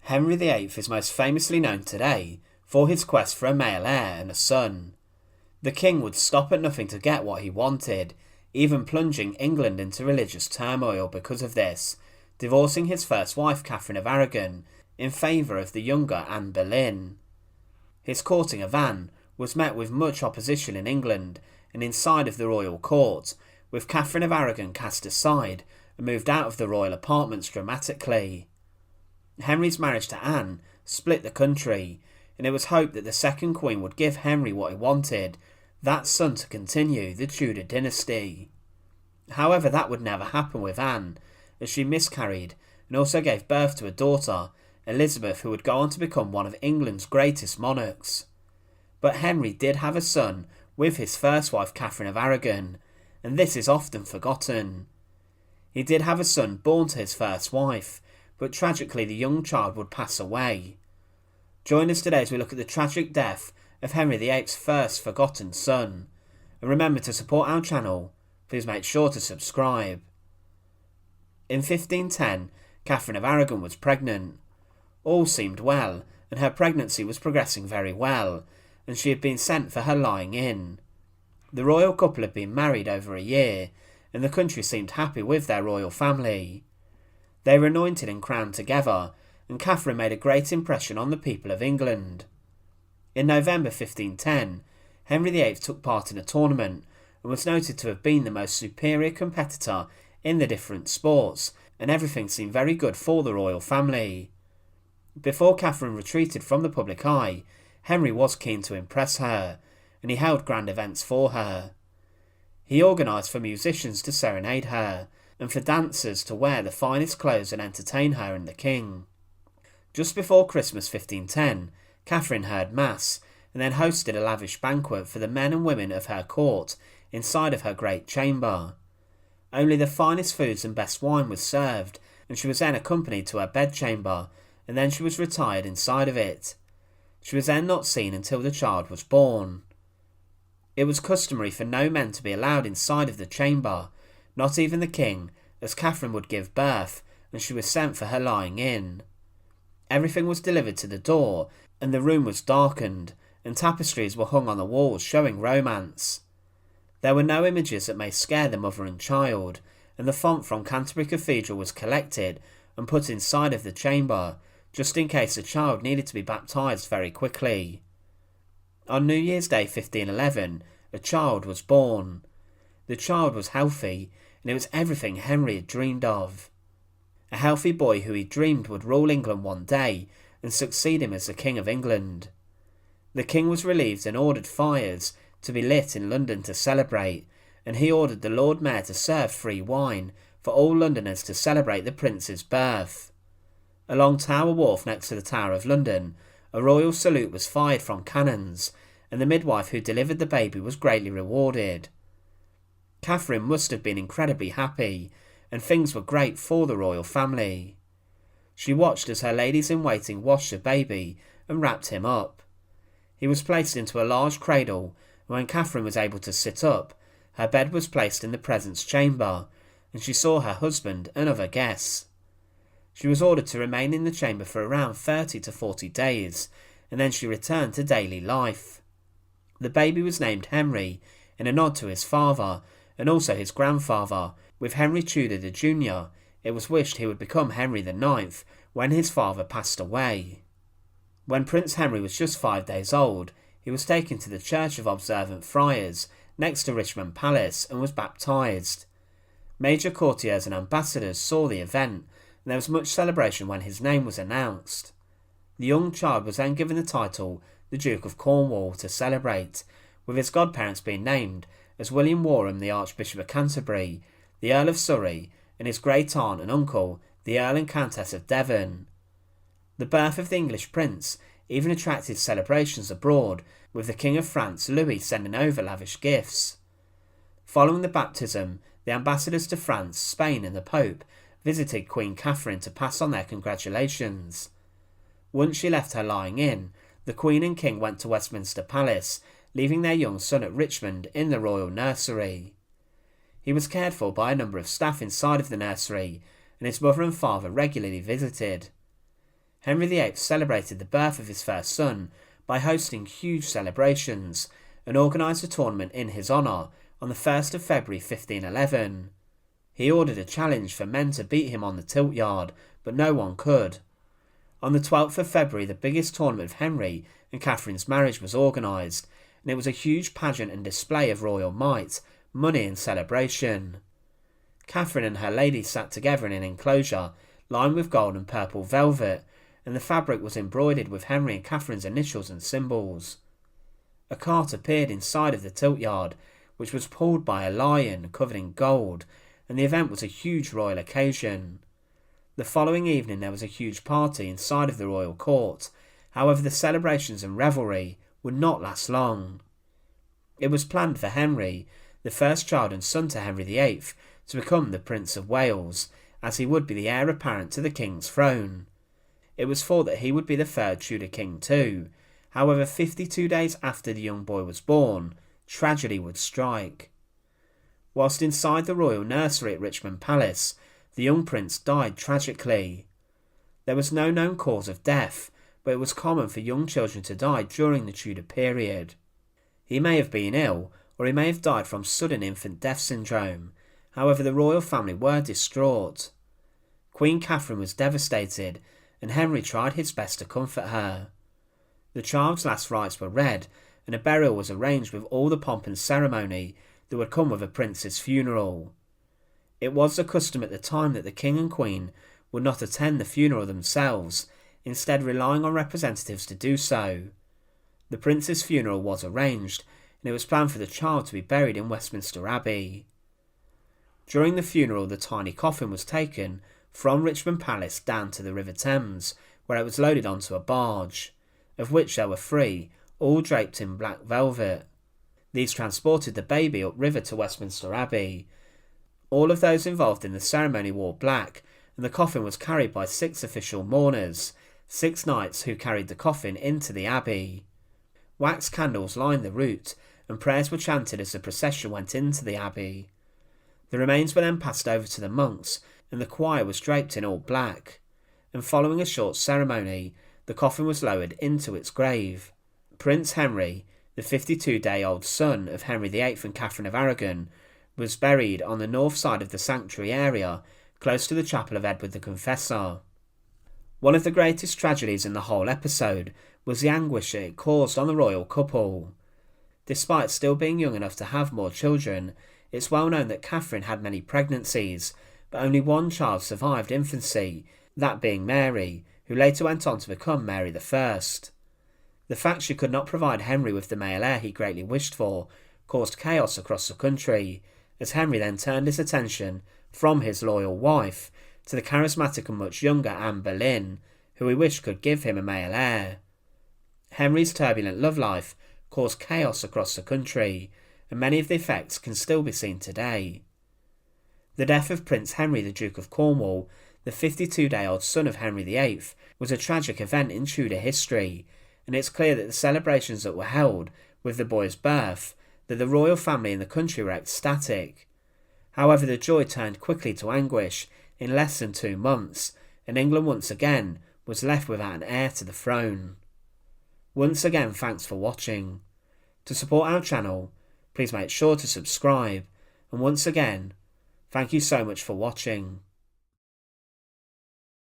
Henry VIII is most famously known today for his quest for a male heir and a son. The king would stop at nothing to get what he wanted, even plunging England into religious turmoil because of this, divorcing his first wife Catherine of Aragon in favour of the younger Anne Boleyn. His courting of Anne was met with much opposition in England and inside of the royal court, with Catherine of Aragon cast aside and moved out of the royal apartments dramatically. Henry's marriage to Anne split the country, and it was hoped that the second queen would give Henry what he wanted, that son to continue the Tudor dynasty. However, that would never happen with Anne, as she miscarried and also gave birth to a daughter, Elizabeth, who would go on to become one of England's greatest monarchs. But Henry did have a son with his first wife Catherine of Aragon, and this is often forgotten. He did have a son born to his first wife, but tragically the young child would pass away. Join us today as we look at the tragic death of Henry VIII's first forgotten son. And remember to support our channel, please make sure to subscribe. In 1510, Catherine of Aragon was pregnant. All seemed well, and her pregnancy was progressing very well, and she had been sent for her lying in. The royal couple had been married over a year, and the country seemed happy with their royal family. They were anointed and crowned together, and Catherine made a great impression on the people of England. In November 1510, Henry VIII took part in a tournament and was noted to have been the most superior competitor in the different sports, and everything seemed very good for the royal family. Before Catherine retreated from the public eye, Henry was keen to impress her, and he held grand events for her. He organised for musicians to serenade her, and for dancers to wear the finest clothes and entertain her and the king. Just before Christmas 1510, Catherine heard mass, and then hosted a lavish banquet for the men and women of her court inside of her great chamber. Only the finest foods and best wine was served, and she was then accompanied to her bedchamber, and then she was retired inside of it. She was then not seen until the child was born. It was customary for no men to be allowed inside of the chamber, not even the king, as Catherine would give birth, and she was sent for her lying in. Everything was delivered to the door, and the room was darkened, and tapestries were hung on the walls showing romance. There were no images that may scare the mother and child, and the font from Canterbury Cathedral was collected and put inside of the chamber, just in case the child needed to be baptised very quickly. On New Year's Day 1511, a child was born. The child was healthy, and it was everything Henry had dreamed of. A healthy boy who he dreamed would rule England one day and succeed him as the King of England. The king was relieved and ordered fires to be lit in London to celebrate, and he ordered the Lord Mayor to serve free wine for all Londoners to celebrate the prince's birth. Along Tower Wharf next to the Tower of London, a royal salute was fired from cannons, and the midwife who delivered the baby was greatly rewarded. Catherine must have been incredibly happy, and things were great for the royal family. She watched as her ladies-in-waiting washed the baby and wrapped him up. He was placed into a large cradle, and when Catherine was able to sit up, her bed was placed in the presence chamber, and she saw her husband and other guests. She was ordered to remain in the chamber for around 30 to 40 days, and then she returned to daily life. The baby was named Henry, in a nod to his father, and also his grandfather. With Henry Tudor the Jr., it was wished he would become Henry IX when his father passed away. When Prince Henry was just 5 days old, he was taken to the Church of Observant Friars next to Richmond Palace and was baptised. Major courtiers and ambassadors saw the event, and there was much celebration when his name was announced. The young child was then given the title the Duke of Cornwall to celebrate, with his godparents being named as William Warham, the Archbishop of Canterbury, the Earl of Surrey, and his great-aunt and uncle, the Earl and Countess of Devon. The birth of the English prince even attracted celebrations abroad, with the King of France, Louis, sending over lavish gifts. Following the baptism, the ambassadors to France, Spain and the Pope visited Queen Catherine to pass on their congratulations. Once she left her lying in, the Queen and King went to Westminster Palace, leaving their young son at Richmond in the royal nursery. He was cared for by a number of staff inside of the nursery, and his mother and father regularly visited. Henry VIII celebrated the birth of his first son by hosting huge celebrations and organised a tournament in his honour on the 1st of February 1511. He ordered a challenge for men to beat him on the tilt yard, but no one could. On the 12th of February, the biggest tournament of Henry and Catherine's marriage was organised, and it was a huge pageant and display of royal might, money and celebration. Catherine and her ladies sat together in an enclosure lined with gold and purple velvet, and the fabric was embroidered with Henry and Catherine's initials and symbols. A cart appeared inside of the tilt yard, which was pulled by a lion covered in gold, and the event was a huge royal occasion. The following evening there was a huge party inside of the royal court. However, the celebrations and revelry would not last long. It was planned for Henry, the first child and son to Henry VIII, to become the Prince of Wales, as he would be the heir apparent to the king's throne. It was thought that he would be the third Tudor king too. However, 52 days after the young boy was born, tragedy would strike. Whilst inside the royal nursery at Richmond Palace, the young prince died tragically. There was no known cause of death, but it was common for young children to die during the Tudor period. He may have been ill, or he may have died from sudden infant death syndrome. However, the royal family were distraught. Queen Catherine was devastated, and Henry tried his best to comfort her. The child's last rites were read, and a burial was arranged with all the pomp and ceremony that would come with a prince's funeral. It was the custom at the time that the king and queen would not attend the funeral themselves, instead relying on representatives to do so. The prince's funeral was arranged, and it was planned for the child to be buried in Westminster Abbey. During the funeral, the tiny coffin was taken from Richmond Palace down to the River Thames, where it was loaded onto a barge, of which there were 3, all draped in black velvet. These transported the baby upriver to Westminster Abbey. All of those involved in the ceremony wore black, and the coffin was carried by 6 official mourners, 6 knights who carried the coffin into the abbey. Wax candles lined the route, and prayers were chanted as the procession went into the abbey. The remains were then passed over to the monks, and the choir was draped in all black. And following a short ceremony, the coffin was lowered into its grave. Prince Henry, the 52-day-old son of Henry VIII and Catherine of Aragon, was buried on the north side of the sanctuary area, close to the chapel of Edward the Confessor. One of the greatest tragedies in the whole episode was the anguish it caused on the royal couple. Despite still being young enough to have more children, it's well known that Catherine had many pregnancies, but only one child survived infancy, that being Mary, who later went on to become Mary I. The fact she could not provide Henry with the male heir he greatly wished for caused chaos across the country, as Henry then turned his attention from his loyal wife to the charismatic and much younger Anne Boleyn, who he wished could give him a male heir. Henry's turbulent love life caused chaos across the country, and many of the effects can still be seen today. The death of Prince Henry, the Duke of Cornwall, the 52-day-old son of Henry VIII, was a tragic event in Tudor history, and it's clear that the celebrations that were held with the boy's birth, that the royal family and the country were ecstatic. However, the joy turned quickly to anguish in less than 2 months, and England once again was left without an heir to the throne. Once again, thanks for watching. To support our channel, please make sure to subscribe, and once again, thank you so much for watching.